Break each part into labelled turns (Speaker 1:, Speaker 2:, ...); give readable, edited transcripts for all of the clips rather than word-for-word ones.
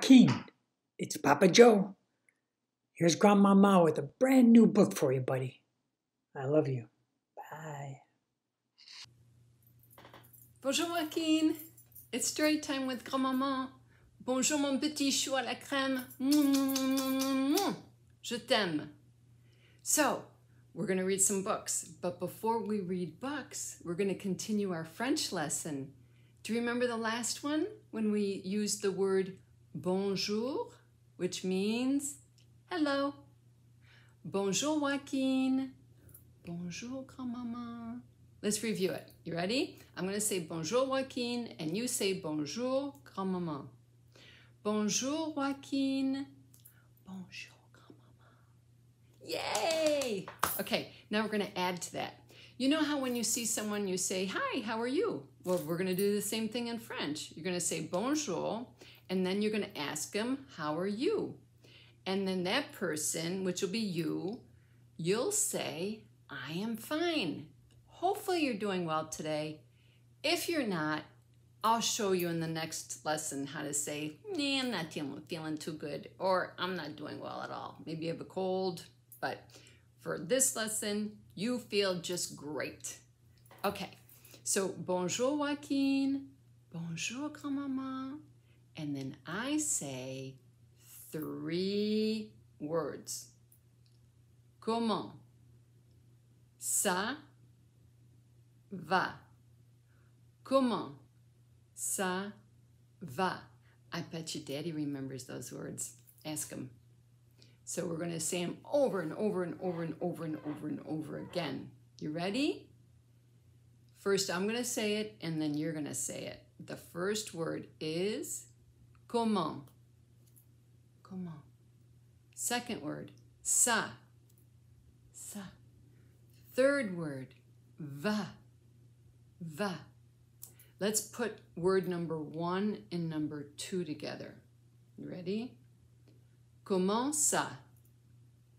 Speaker 1: Joaquin, it's Papa Joe. Here's Grandmama with a brand new book for you, buddy. I love you. Bye.
Speaker 2: Bonjour Joaquin, it's story time with Grandmaman. Bonjour mon petit chou à la crème. Je t'aime. So, we're going to read some books, but before we read books, we're going to continue our French lesson. Do you remember the last one when we used the word bonjour, which means hello? Bonjour Joaquin. Bonjour Grandmama. Let's review it. You ready? I'm going to say bonjour Joaquin and you say bonjour Grandmama. Bonjour Joaquin. Bonjour Grandmama. Yay! Okay, now we're going to add to that. You know how when you see someone you say, hi, how are you? Well, we're going to do the same thing in French. You're going to say bonjour and then you're going to ask them, how are you? And then that person, which will be you, you'll say, I am fine. Hopefully you're doing well today. If you're not, I'll show you in the next lesson how to say, nah, I'm not feeling too good, or I'm not doing well at all. Maybe you have a cold, but for this lesson, you feel just great. Okay, so bonjour Joaquin, bonjour Grandmama, and then I say 3 words. Comment ça va? Comment ça va? I bet your daddy remembers those words. Ask him. So we're going to say them over and over and over and over and over and over again. You ready? First, I'm going to say it, and then you're going to say it. The first word is comment. Comment. Second word, ça. Ça. Third word, va. Va. Let's put word number 1 and number 2 together. You ready? Comment ça?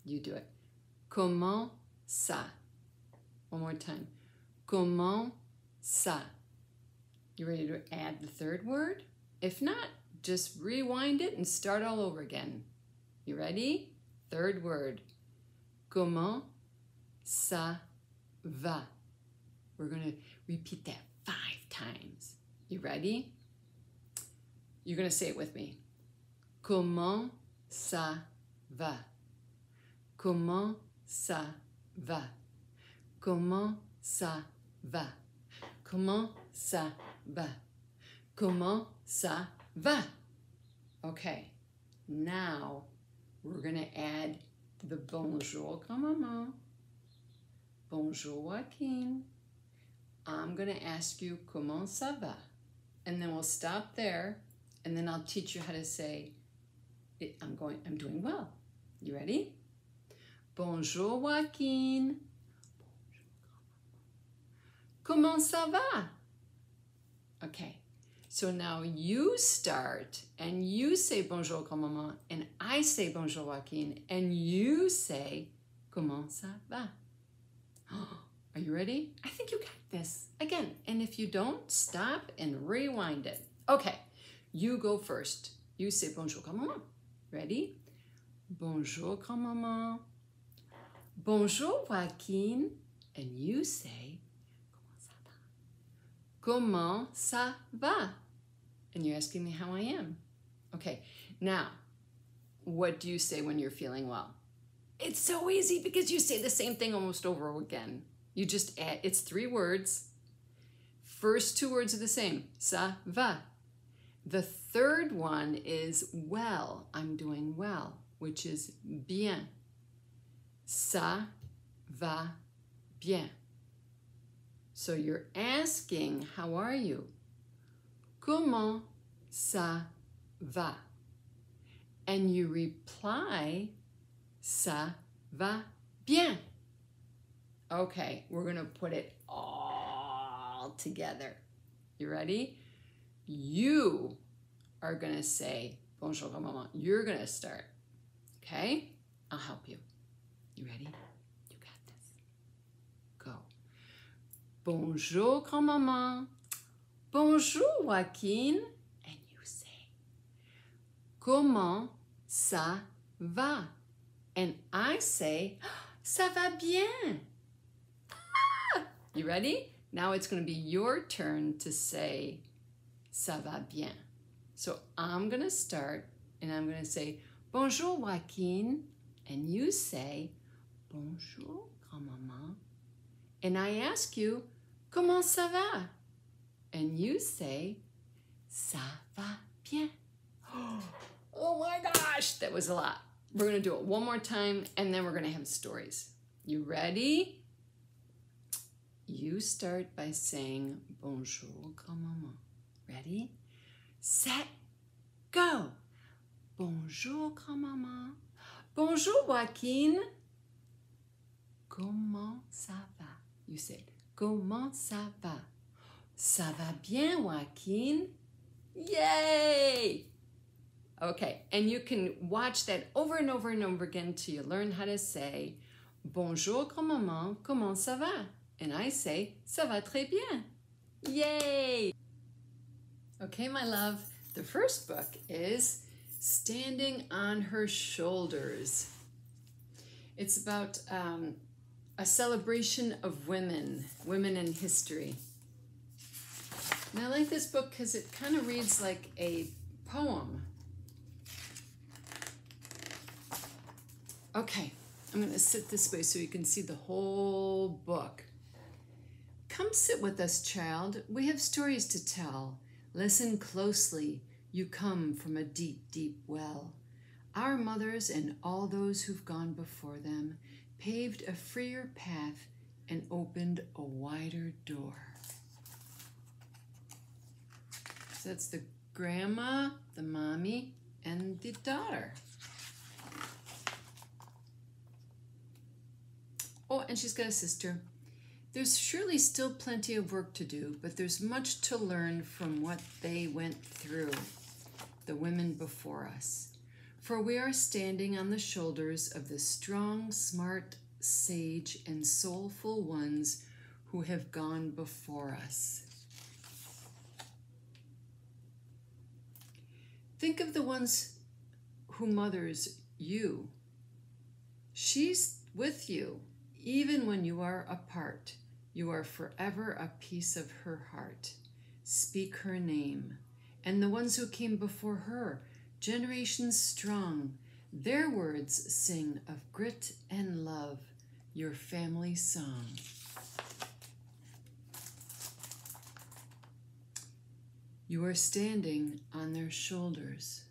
Speaker 2: You do it. Comment ça? One more time. Comment ça? You ready to add the third word? If not, just rewind it and start all over again. You ready? Third word. Comment ça va? We're going to repeat that 5 times. You ready? You're going to say it with me. Comment ça va? Comment ça va? Comment ça va? Comment ça va? Comment ça va? Okay, now we're going to add the bonjour Grandmama. Bonjour Joaquin. I'm going to ask you comment ça va? And then we'll stop there and then I'll teach you how to say I'm doing well. You ready? Bonjour Joaquin. Comment ça va? Okay. So now you start and you say bonjour Grandmama and I say bonjour Joaquin and you say comment ça va? Are you ready? I think you got this. Again, and if you don't, stop and rewind it. Okay, you go first. You say bonjour Grandmama. Ready? Bonjour Grandmama. Bonjour Joaquin. And you say comment ça va? And you're asking me how I am. Okay, now, what do you say when you're feeling well? It's so easy because you say the same thing almost over again. You just add, it's 3 words. First 2 words are the same, ça va. The third one is well, I'm doing well, which is bien. Ça va bien. So you're asking, how are you? Comment ça va? And you reply, ça va bien. Okay, we're going to put it all together. You ready? You are going to say, bonjour Grandmama. You're going to start. Okay? I'll help you. You ready? You got this. Go. Bonjour Grandmama. Bonjour Joaquin. And you say, comment ça va? And I say, ça va bien. Ah! You ready? Now it's going to be your turn to say, ça va bien. So I'm going to start and I'm going to say, bonjour, Joaquin. And you say, bonjour, grand-maman. And I ask you, comment ça va? And you say, ça va bien. Oh my gosh, that was a lot. We're going to do it one more time, and then we're going to have stories. You ready? You start by saying, bonjour, grand-maman. Ready? Set, go. Bonjour, grand-maman. Bonjour, Joaquin. Comment ça va? You said, comment ça va? Ça va bien, Joaquin. Yay! Okay, and you can watch that over and over and over again till you learn how to say, bonjour, grand-maman, comment ça va? And I say, ça va très bien. Yay! Okay, my love, the first book is Standing on Her Shoulders. It's about a celebration of women in history. And I like this book because it kind of reads like a poem. Okay, I'm going to sit this way so you can see the whole book. Come sit with us, child. We have stories to tell. Listen closely. You come from a deep, deep well. Our mothers and all those who've gone before them paved a freer path and opened a wider door. So that's the grandma, the mommy, and the daughter. Oh, and she's got a sister. There's surely still plenty of work to do, but there's much to learn from what they went through, the women before us. For we are standing on the shoulders of the strong, smart, sage, and soulful ones who have gone before us. Think of the ones who mothers you. She's with you, even when you are apart. You are forever a piece of her heart. Speak her name. And the ones who came before her, generations strong, their words sing of grit and love, your family song. You are standing on their shoulders.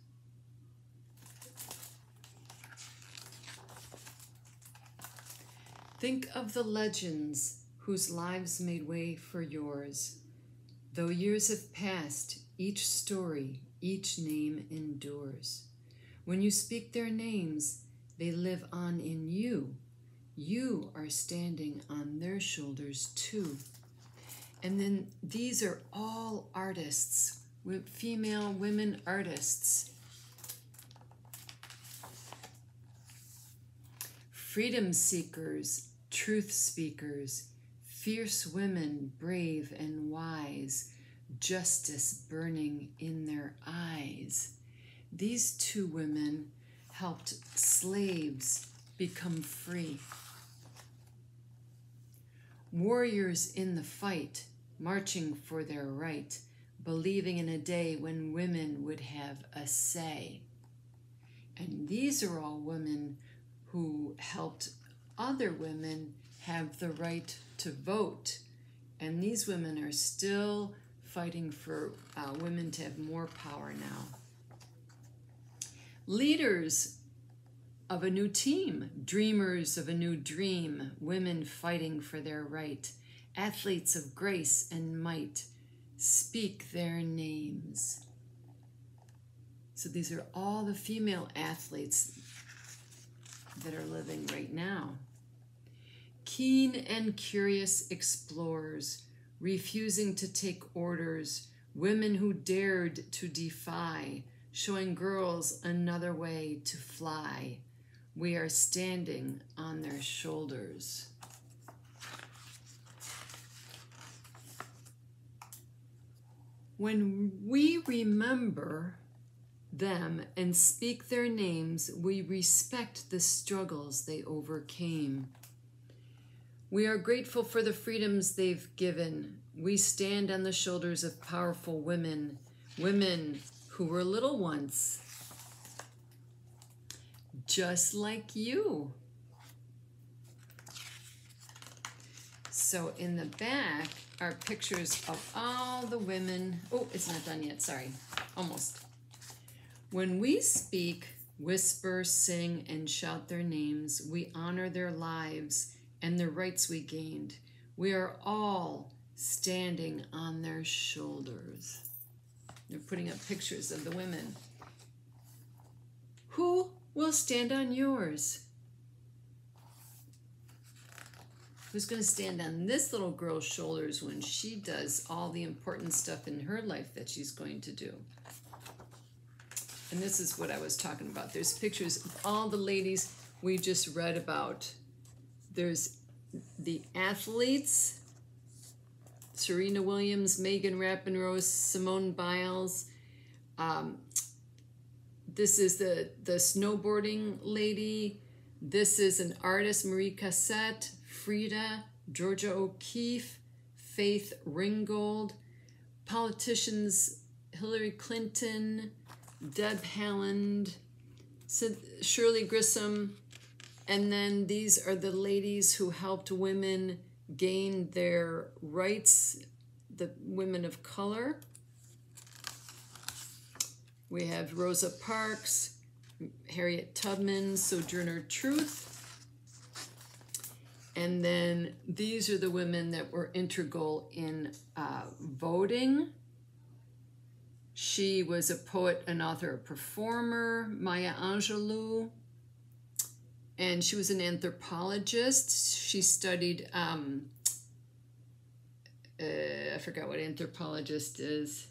Speaker 2: Think of the legends whose lives made way for yours. Though years have passed, each story, each name endures. When you speak their names, they live on in you. You are standing on their shoulders too. And then these are all artists, female women artists. Freedom seekers, truth speakers, fierce women, brave and wise, justice burning in their eyes. These two women helped slaves become free. Warriors in the fight, marching for their right, believing in a day when women would have a say. And these are all women who helped other women have the right to vote. And these women are still fighting for women to have more power now. Leaders of a new team, dreamers of a new dream, women fighting for their right, athletes of grace and might, speak their names. So these are all the female athletes that are living right now. Keen and curious explorers, refusing to take orders, women who dared to defy, showing girls another way to fly. We are standing on their shoulders. When we remember them and speak their names, we respect the struggles they overcame. We are grateful for the freedoms they've given. We stand on the shoulders of powerful women, women who were little once, just like you. So in the back are pictures of all the women. Oh, it's not done yet, sorry, almost. When we speak, whisper, sing, and shout their names, we honor their lives and the rights we gained. We are all standing on their shoulders. They're putting up pictures of the women. Who will stand on yours? Who's going to stand on this little girl's shoulders when she does all the important stuff in her life that she's going to do? And this is what I was talking about. There's pictures of all the ladies we just read about. There's the athletes, Serena Williams, Megan Rapinoe, Simone Biles. This is the snowboarding lady. This is an artist, Marie Cassette, Frida, Georgia O'Keeffe, Faith Ringgold, politicians, Hillary Clinton, Deb Haaland, Shirley Grissom, and then these are the ladies who helped women gain their rights, the women of color. We have Rosa Parks, Harriet Tubman, Sojourner Truth. And then these are the women that were integral in voting. She was a poet, an author, a performer, Maya Angelou. And she was an anthropologist. She studied, I forgot what anthropologist is.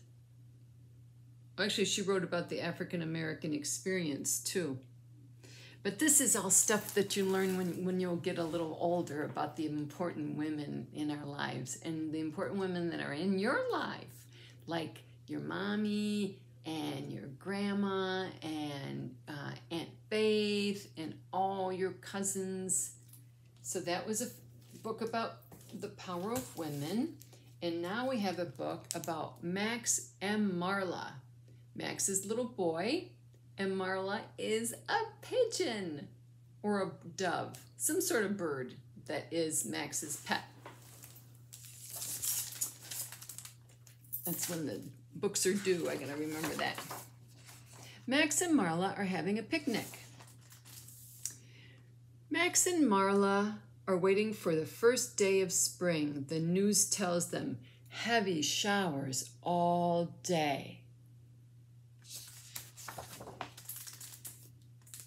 Speaker 2: Actually, she wrote about the African-American experience too. But this is all stuff that you learn when you'll get a little older about the important women in our lives and the important women that are in your life, like your mommy and your grandma and Aunt Faith and all your cousins. So that was a book about the power of women. And now we have a book about Max and Marla. Max is a little boy, and Marla is a pigeon or a dove, some sort of bird that is Max's pet. That's when the books are due. I gotta remember that. Max and Marla are having a picnic. Max and Marla are waiting for the first day of spring. The news tells them heavy showers all day.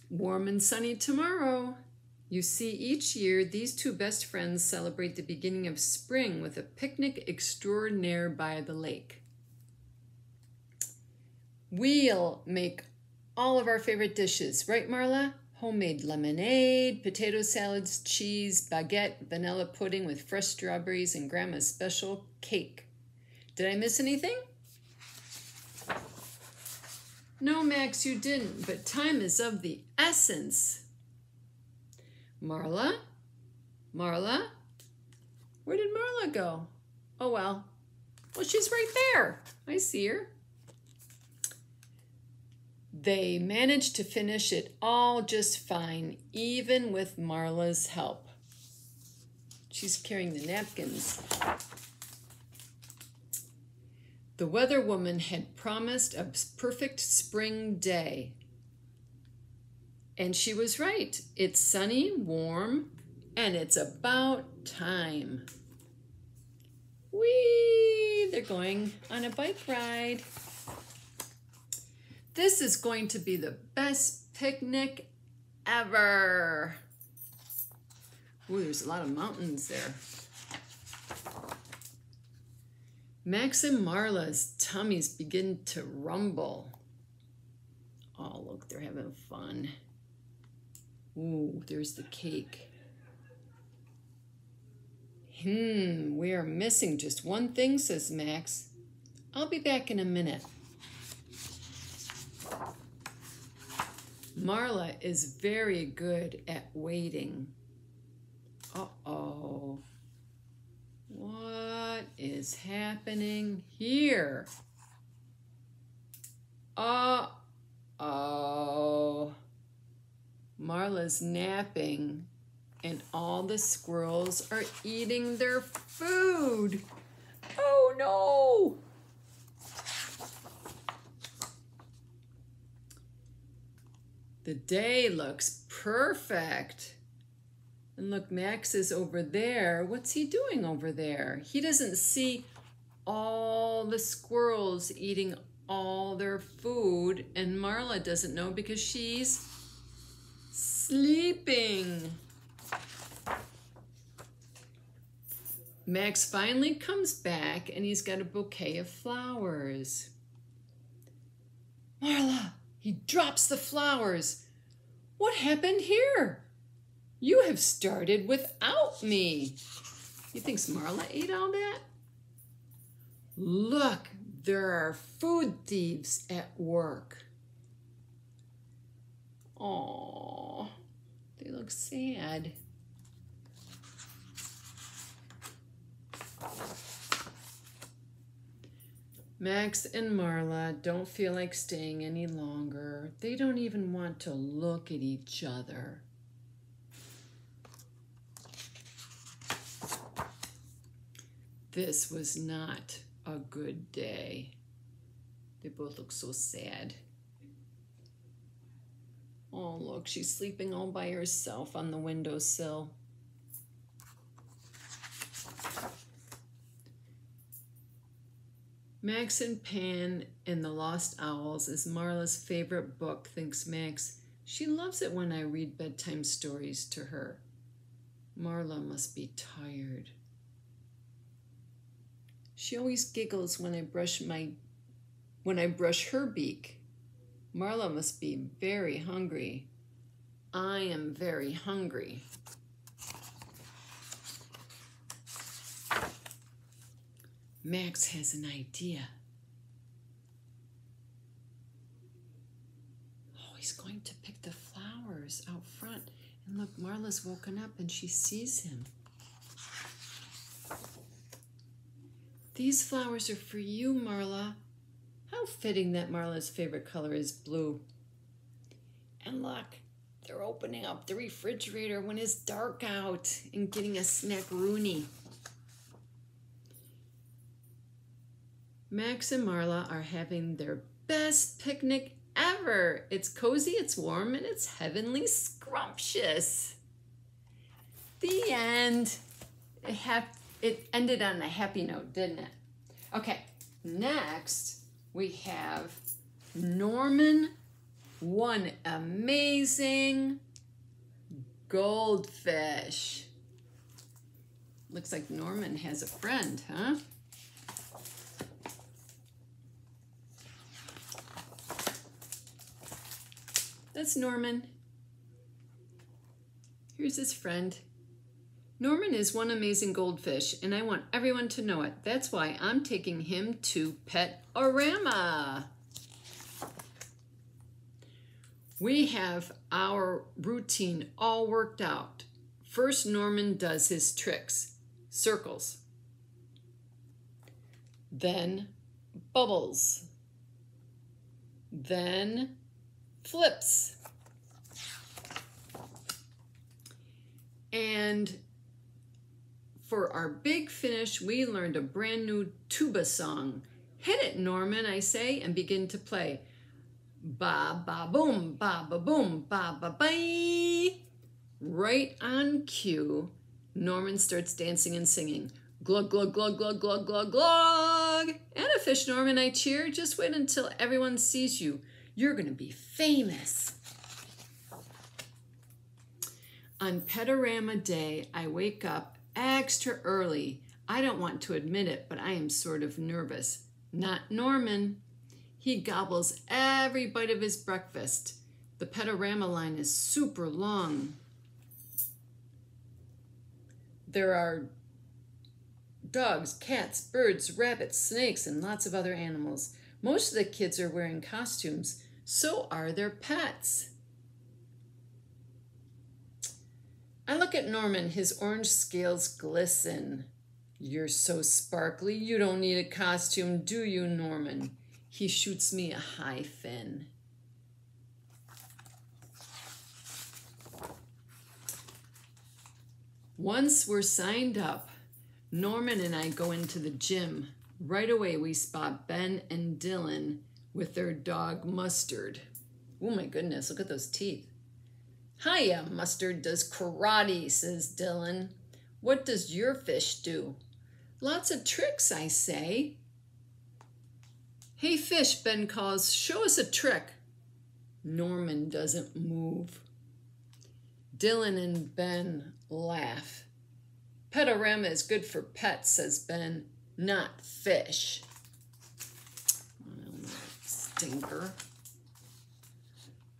Speaker 2: Warm and sunny tomorrow. You see, each year, these two best friends celebrate the beginning of spring with a picnic extraordinaire by the lake. We'll make all of our favorite dishes, right, Marla? Homemade lemonade, potato salads, cheese, baguette, vanilla pudding with fresh strawberries, and Grandma's special cake. Did I miss anything? No, Max, you didn't, but time is of the essence. Marla? Marla? Where did Marla go? Oh, well. Well, she's right there. I see her. They managed to finish it all just fine, even with Marla's help. She's carrying the napkins. The weather woman had promised a perfect spring day. And she was right. It's sunny, warm, and it's about time. Whee! They're going on a bike ride. This is going to be the best picnic ever. Ooh, there's a lot of mountains there. Max and Marla's tummies begin to rumble. Oh, look, they're having fun. Ooh, there's the cake. We are missing just one thing, says Max. I'll be back in a minute. Marla is very good at waiting. Uh-oh. What is happening here? Uh-oh. Marla's napping, and all the squirrels are eating their food. Oh no! The day looks perfect. And look, Max is over there. What's he doing over there? He doesn't see all the squirrels eating all their food, and Marla doesn't know because she's sleeping. Max finally comes back and he's got a bouquet of flowers. Marla, he drops the flowers. What happened here? You have started without me. He thinks Marla ate all that? Look, there are food thieves at work. Aww, they look sad. Max and Marla don't feel like staying any longer. They don't even want to look at each other. This was not a good day. They both look so sad. Oh, look, she's sleeping all by herself on the windowsill. Max and Pan and the Lost Owls is Marla's favorite book, thinks Max. She loves it when I read bedtime stories to her. Marla must be tired. She always giggles when I brush her beak. Marla must be very hungry. I am very hungry. Max has an idea. Oh, he's going to pick the flowers out front. And look, Marla's woken up and she sees him. These flowers are for you, Marla. How fitting that Marla's favorite color is blue. And look, they're opening up the refrigerator when it's dark out and getting a snackaroonie. Max and Marla are having their best picnic ever. It's cozy, it's warm, and it's heavenly scrumptious. The end. It ended on a happy note, didn't it? Okay, next we have Norman won amazing goldfish. Looks like Norman has a friend, huh? That's Norman. Here's his friend. Norman is one amazing goldfish, and I want everyone to know it. That's why I'm taking him to Pet-O-Rama. We have our routine all worked out. First, Norman does his tricks, circles. Then bubbles. Then flips. And for our big finish, we learned a brand new tuba song. Hit it, Norman, I say, and begin to play. Ba ba boom, ba ba boom, ba ba bye. Right on cue, Norman starts dancing and singing. Glug, glug, glug, glug, glug, glug, glug. And a fish, Norman, I cheer. Just wait until everyone sees you. You're going to be famous. On Pet-O-Rama Day, I wake up extra early. I don't want to admit it, but I am sort of nervous. Not Norman. He gobbles every bite of his breakfast. The Pet-O-Rama line is super long. There are dogs, cats, birds, rabbits, snakes, and lots of other animals. Most of the kids are wearing costumes. So are their pets. I look at Norman, his orange scales glisten. You're so sparkly, you don't need a costume, do you, Norman? He shoots me a high fin. Once we're signed up, Norman and I go into the gym. Right away we spot Ben and Dylan with their dog Mustard. Oh my goodness, look at those teeth. Hiya, Mustard does karate, says Dylan. What does your fish do? Lots of tricks, I say. Hey, fish, Ben calls, show us a trick. Norman doesn't move. Dylan and Ben laugh. Petorama is good for pets, says Ben, not fish. Well, stinker.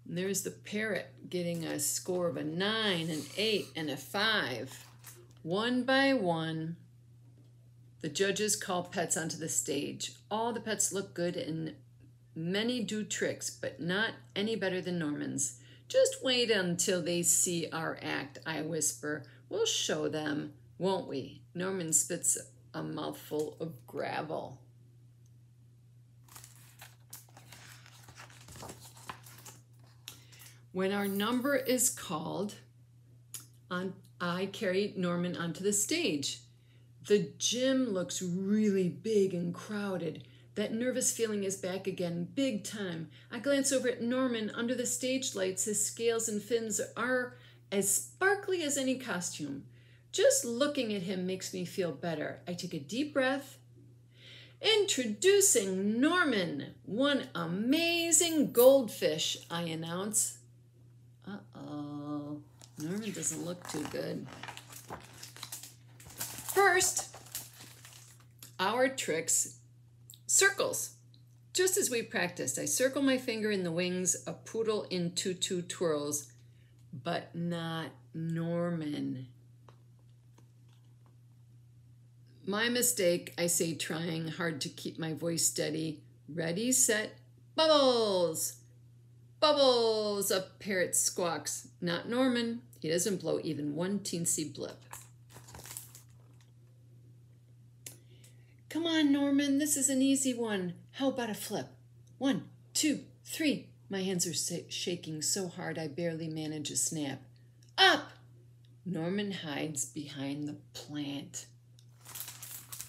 Speaker 2: And there's the parrot getting a score of a 9, an 8, and a 5. One by one, the judges call pets onto the stage. All the pets look good and many do tricks, but not any better than Norman's. Just wait until they see our act, I whisper. We'll show them, won't we? Norman spits a mouthful of gravel. When our number is called, I carry Norman onto the stage. The gym looks really big and crowded. That nervous feeling is back again, big time. I glance over at Norman under the stage lights. His scales and fins are as sparkly as any costume. Just looking at him makes me feel better. I take a deep breath. Introducing Norman, one amazing goldfish, I announce. Uh-oh, Norman doesn't look too good. First, our tricks, circles. Just as we practiced, I circle my finger in the wings, a poodle in tutu twirls, but not Norman. My mistake, I say, trying hard to keep my voice steady. Ready, set, bubbles! Bubbles, a parrot squawks. Not Norman. He doesn't blow even one teensy blip. Come on, Norman, this is an easy one. How about a flip? 1, 2, 3. My hands are shaking so hard I barely manage a snap. Up! Norman hides behind the plant.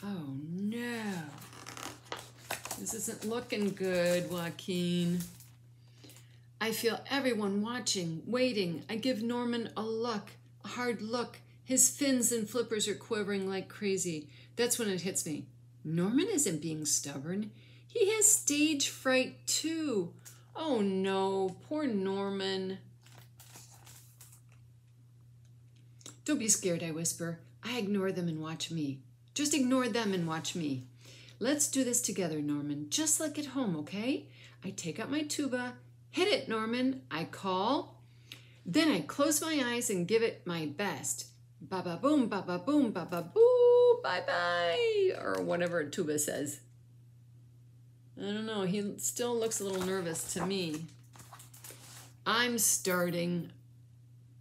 Speaker 2: Oh, no. This isn't looking good, Joaquin. I feel everyone watching, waiting. I give Norman a hard look. His fins and flippers are quivering like crazy. That's when it hits me. Norman isn't being stubborn. He has stage fright too. Oh no, poor Norman. Don't be scared, I whisper. I ignore them and watch me. Just ignore them and watch me. Let's do this together, Norman, just like at home, okay? I take out my tuba. Hit it, Norman, I call. Then I close my eyes and give it my best. Ba-ba-boom, ba-ba-boom, ba-ba-boo, bye-bye, or whatever tuba says. I don't know, he still looks a little nervous to me. I'm starting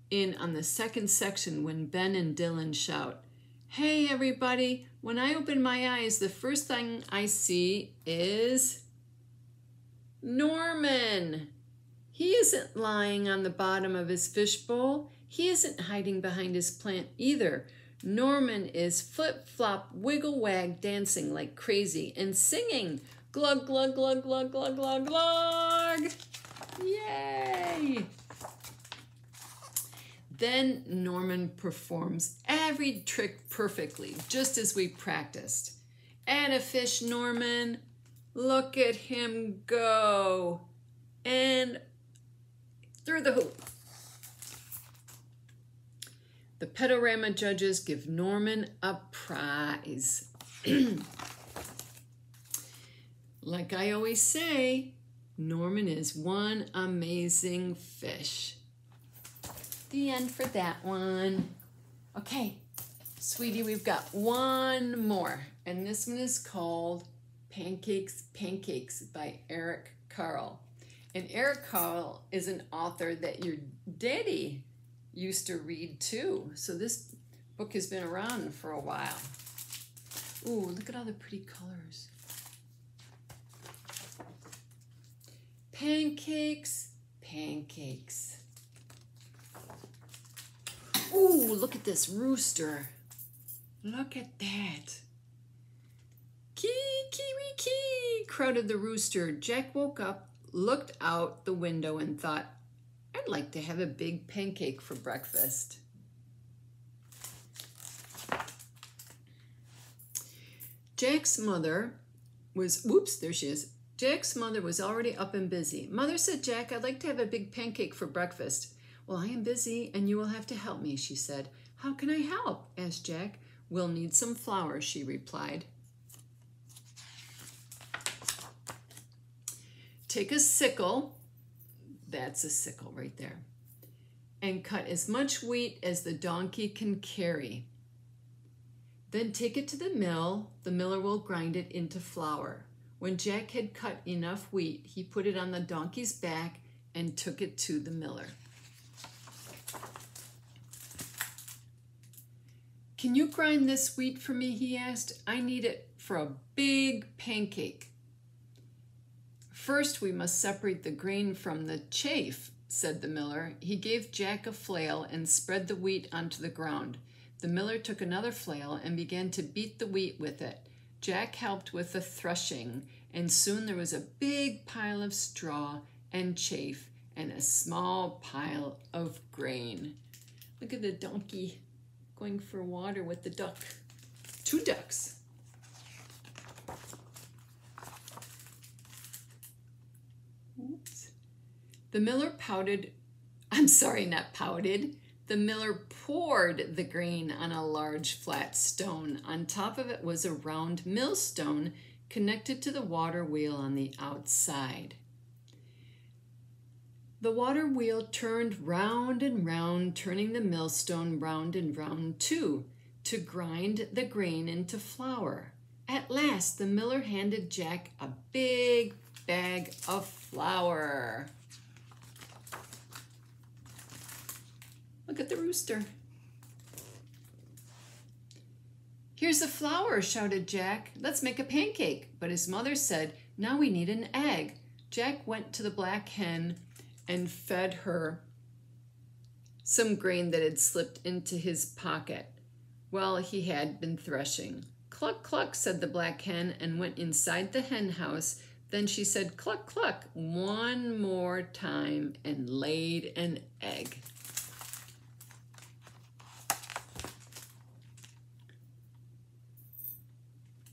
Speaker 2: in on the second section when Ben and Dylan shout, Hey, everybody, when I open my eyes, the first thing I see is Norman. He isn't lying on the bottom of his fishbowl. He isn't hiding behind his plant either. Norman is flip-flop, wiggle-wag dancing like crazy and singing, glug, glug, glug, glug, glug, glug, glug. Yay! Then Norman performs every trick perfectly, just as we practiced. Add a fish, Norman. Look at him go. And through the hoop. The Petorama judges give Norman a prize. Like I always say, Norman is one amazing fish. The end for that one. Okay, sweetie, we've got one more. And this one is called Pancakes, Pancakes by Eric Carle. And Eric Carle is an author that your daddy used to read too. So this book has been around for a while. Ooh, look at all the pretty colors. Pancakes, pancakes. Ooh, look at this rooster. Look at that. Kee, kiwi, kee, crowded the rooster. Jack woke up, looked out the window, and thought, I'd like to have a big pancake for breakfast. Jack's mother was, whoops, there she is. Jack's mother was already up and busy. Mother said, Jack, I'd like to have a big pancake for breakfast. Well, I am busy and you will have to help me, she said. How can I help? Asked Jack. We'll need some flour, she replied. Take a sickle, that's a sickle right there, and cut as much wheat as the donkey can carry. Then take it to the mill. The miller will grind it into flour. When Jack had cut enough wheat, he put it on the donkey's back and took it to the miller. Can you grind this wheat for me, he asked. I need it for a big pancake. First, we must separate the grain from the chaff, said the miller. He gave Jack a flail and spread the wheat onto the ground. The miller took another flail and began to beat the wheat with it. Jack helped with the threshing, and soon there was a big pile of straw and chaff and a small pile of grain. Look at the donkey going for water with the duck. 2 ducks. Oops. The miller The miller poured the grain on a large flat stone. On top of it was a round millstone connected to the water wheel on the outside. The water wheel turned round and round, turning the millstone round and round too, to grind the grain into flour. At last, the miller handed Jack a big bag of flour. Look at the rooster. Here's the flour, shouted Jack. Let's make a pancake. But his mother said, now we need an egg. Jack went to the black hen and fed her some grain that had slipped into his pocket while he had been threshing. Cluck, cluck, said the black hen and went inside the hen house. Then she said, cluck, cluck, one more time and laid an egg.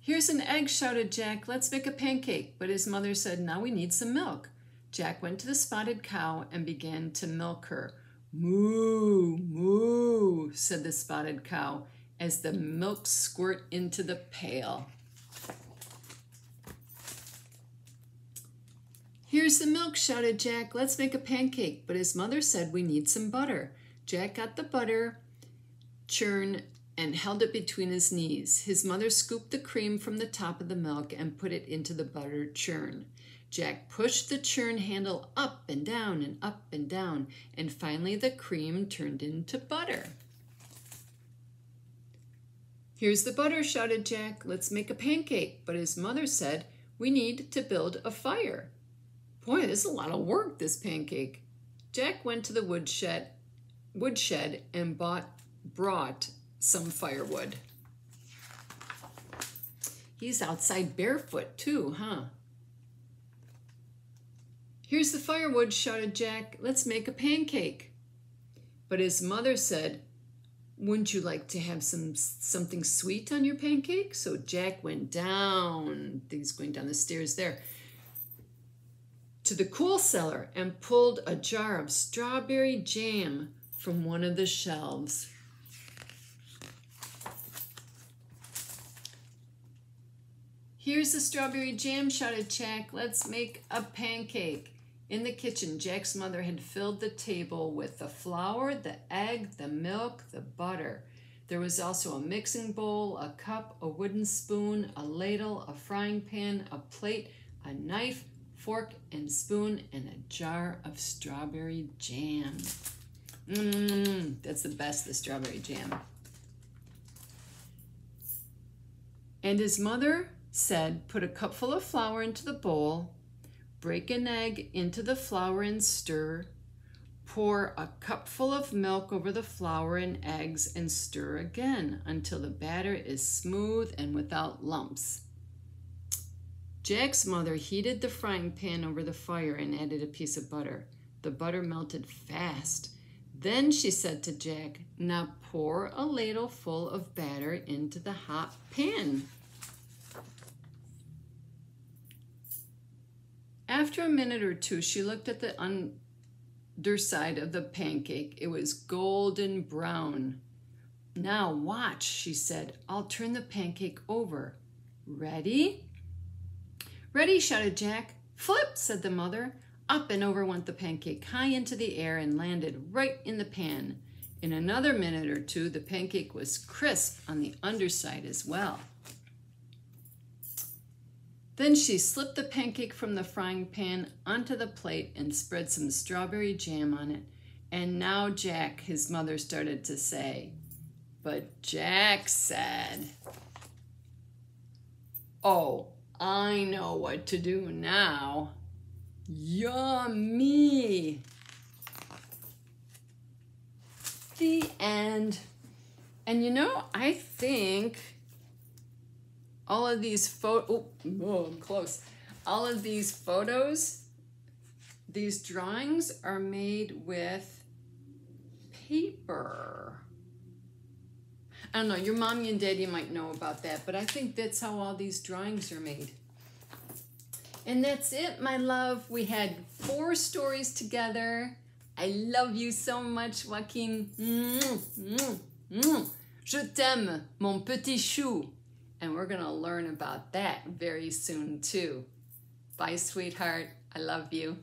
Speaker 2: Here's an egg, shouted Jack. Let's make a pancake. But his mother said, now we need some milk. Jack went to the spotted cow and began to milk her. Moo, moo, said the spotted cow as the milk squirted into the pail. Here's the milk, shouted Jack. Let's make a pancake. But his mother said, we need some butter. Jack got the butter churn and held it between his knees. His mother scooped the cream from the top of the milk and put it into the butter churn. Jack pushed the churn handle up and down, and finally the cream turned into butter. Here's the butter, shouted Jack. Let's make a pancake. But his mother said, we need to build a fire. Boy, this is a lot of work, this pancake. Jack went to the woodshed and brought some firewood. He's outside barefoot too, huh? Here's the firewood, shouted Jack. Let's make a pancake. But his mother said, wouldn't you like to have something sweet on your pancake? So Jack went down, I think he's going down the stairs there, to the cool cellar and pulled a jar of strawberry jam from one of the shelves. Here's the strawberry jam, shouted Jack. Let's make a pancake. In the kitchen, Jack's mother had filled the table with the flour, the egg, the milk, the butter. There was also a mixing bowl, a cup, a wooden spoon, a ladle, a frying pan, a plate, a knife, fork and spoon, and a jar of strawberry jam. That's the best, the strawberry jam. And his mother said, put a cupful of flour into the bowl, break an egg into the flour and stir, pour a cupful of milk over the flour and eggs and stir again until the batter is smooth and without lumps. Jack's mother heated the frying pan over the fire and added a piece of butter. The butter melted fast. Then she said to Jack, now pour a ladle full of batter into the hot pan. After a minute or two, she looked at the underside of the pancake. It was golden brown. Now watch, she said. I'll turn the pancake over. Ready? Ready, shouted Jack. Flip, said the mother. Up and over went the pancake high into the air and landed right in the pan. In another minute or two, the pancake was crisp on the underside as well. Then she slipped the pancake from the frying pan onto the plate and spread some strawberry jam on it. And now Jack, his mother started to say, but Jack said, oh, I know what to do now. Yummy. The end. And you know, I think all of these close. All of these photos, these drawings are made with paper. I don't know, your mommy and daddy might know about that, but I think that's how all these drawings are made. And that's it, my love. We had 4 stories together. I love you so much, Joaquin. Je t'aime, mon petit chou. And we're going to learn about that very soon, too. Bye, sweetheart. I love you.